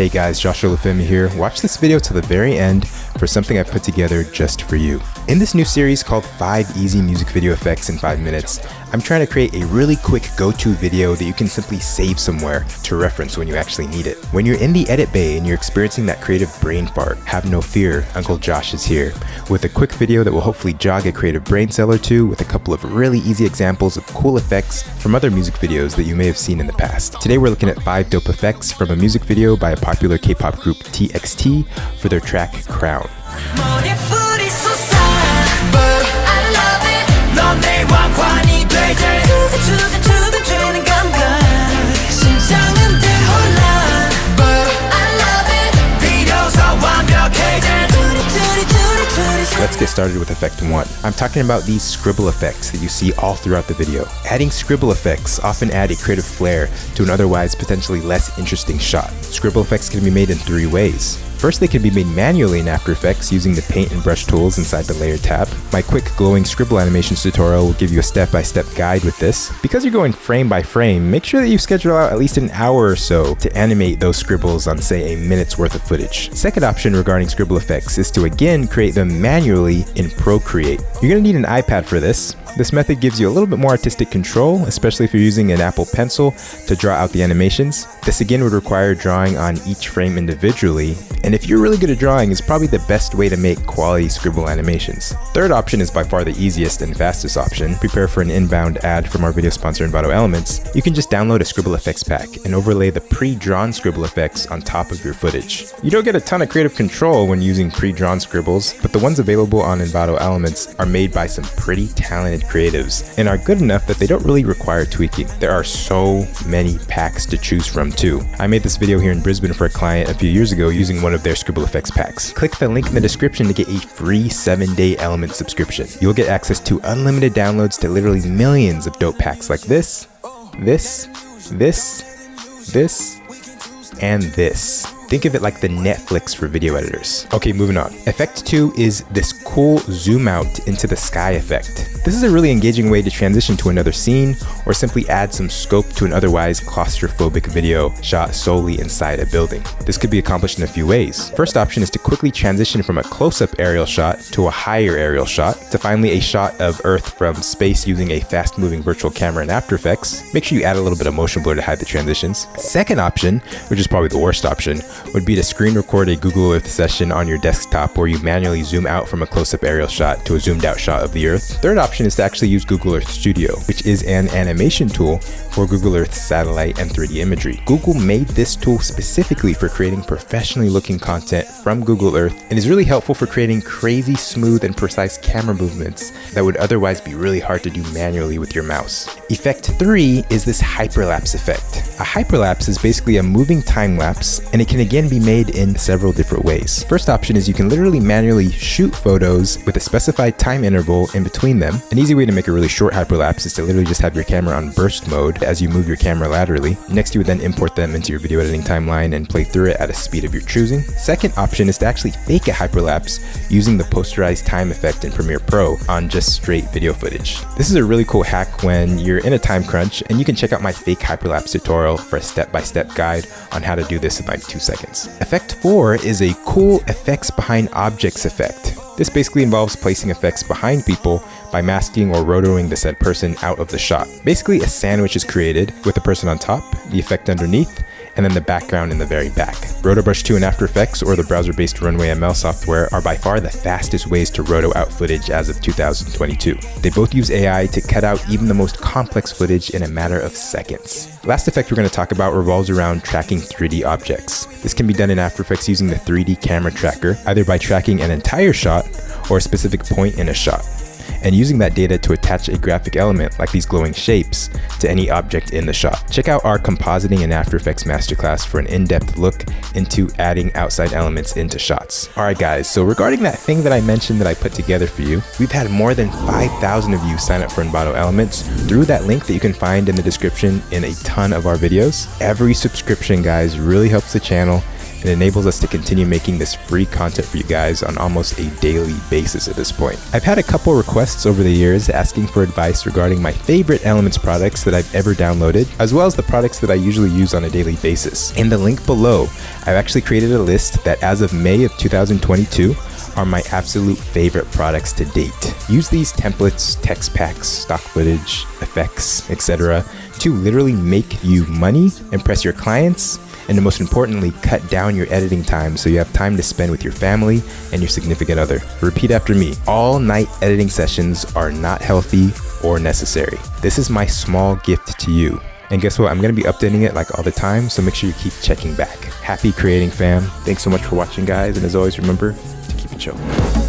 Hey guys, Joshua Lafemi here. Watch this video till the very end for something I put together just for you. In this new series called 5 Easy Music Video Effects in 5 Minutes, I'm trying to create a really quick go-to video that you can simply save somewhere to reference when you actually need it. When you're in the edit bay and you're experiencing that creative brain fart, have no fear, Uncle Josh is here with a quick video that will hopefully jog a creative brain cell or two with a couple of really easy examples of cool effects from other music videos that you may have seen in the past. Today we're looking at 5 dope effects from a music video by a popular K-pop group txt for their track Crown. Let's get started with effect 1. I'm talking about these scribble effects that you see all throughout the video. Adding scribble effects often add a creative flair to an otherwise potentially less interesting shot. Scribble effects can be made in 3 ways. First, they can be made manually in After Effects using the paint and brush tools inside the layer tab. My quick glowing scribble animations tutorial will give you a step-by-step guide with this. Because you're going frame by frame, make sure that you schedule out at least an hour or so to animate those scribbles on, say, a minute's worth of footage. Second option regarding scribble effects is to again create them manually in Procreate. You're going to need an iPad for this. This method gives you a little bit more artistic control, especially if you're using an Apple Pencil to draw out the animations. This again would require drawing on each frame individually, and if you're really good at drawing, it's probably the best way to make quality scribble animations. Third option is by far the easiest and fastest option. Prepare for an inbound ad from our video sponsor Envato Elements. You can just download a scribble effects pack and overlay the pre-drawn scribble effects on top of your footage. You don't get a ton of creative control when using pre-drawn scribbles, but the ones available on Envato Elements are made by some pretty talented creatives and are good enough that they don't really require tweaking. There are so many packs to choose from too. I made this video here in Brisbane for a client a few years ago using one of their scribble effects packs. Click the link in the description to get a free 7-day Element subscription. You'll get access to unlimited downloads to literally millions of dope packs like this, and this. Think of it like the Netflix for video editors. Okay, moving on. Effect 2 is this cool zoom out into the sky effect. This is a really engaging way to transition to another scene or simply add some scope to an otherwise claustrophobic video shot solely inside a building. This could be accomplished in a few ways. First option is to quickly transition from a close-up aerial shot to a higher aerial shot to finally a shot of Earth from space using a fast-moving virtual camera in After Effects. Make sure you add a little bit of motion blur to hide the transitions. Second option, which is probably the worst option, would be to screen record a Google Earth session on your desktop where you manually zoom out from a close-up aerial shot to a zoomed out shot of the Earth. Third option is to actually use Google Earth Studio, which is an animation tool for Google Earth satellite and 3D imagery. Google made this tool specifically for creating professionally looking content from Google Earth and is really helpful for creating crazy smooth and precise camera movements that would otherwise be really hard to do manually with your mouse. Effect 3 is this hyperlapse effect. A hyperlapse is basically a moving time lapse, and it can again be made in several different ways. First option is you can literally manually shoot photos with a specified time interval in between them. An easy way to make a really short hyperlapse is to literally just have your camera on burst mode as you move your camera laterally. Next, you would then import them into your video editing timeline and play through it at a speed of your choosing. Second option is to actually fake a hyperlapse using the posterized time effect in Premiere Pro on just straight video footage. This is a really cool hack when you're in a time crunch, and you can check out my fake hyperlapse tutorial for a step-by-step guide on how to do this in like 2 seconds. Effect 4 is a cool effects behind objects effect. This basically involves placing effects behind people by masking or rotoing the said person out of the shot. Basically, a sandwich is created with the person on top, the effect underneath, and then the background in the very back. RotoBrush 2 in After Effects or the browser-based Runway ML software are by far the fastest ways to roto out footage as of 2022. They both use AI to cut out even the most complex footage in a matter of seconds. Last effect we're going to talk about revolves around tracking 3D objects. This can be done in After Effects using the 3D camera tracker, either by tracking an entire shot or a specific point in a shot, and using that data to attach a graphic element like these glowing shapes to any object in the shot. Check out our compositing in After Effects masterclass for an in-depth look into adding outside elements into shots. Alright guys, so regarding that thing that I mentioned that I put together for you, we've had more than 5,000 of you sign up for Envato Elements through that link that you can find in the description in a ton of our videos. Every subscription, guys, really helps the channel and enables us to continue making this free content for you guys on almost a daily basis at this point. I've had a couple requests over the years asking for advice regarding my favorite Elements products that I've ever downloaded, as well as the products that I usually use on a daily basis. In the link below, I've actually created a list that as of May of 2022 are my absolute favorite products to date. Use these templates, text packs, stock footage, effects, etc. to literally make you money, impress your clients, and most importantly, cut down your editing time so you have time to spend with your family and your significant other. Repeat after me. All night editing sessions are not healthy or necessary. This is my small gift to you. And guess what? I'm going to be updating it like all the time, so make sure you keep checking back. Happy creating, fam. Thanks so much for watching, guys. And as always, remember to keep it chill.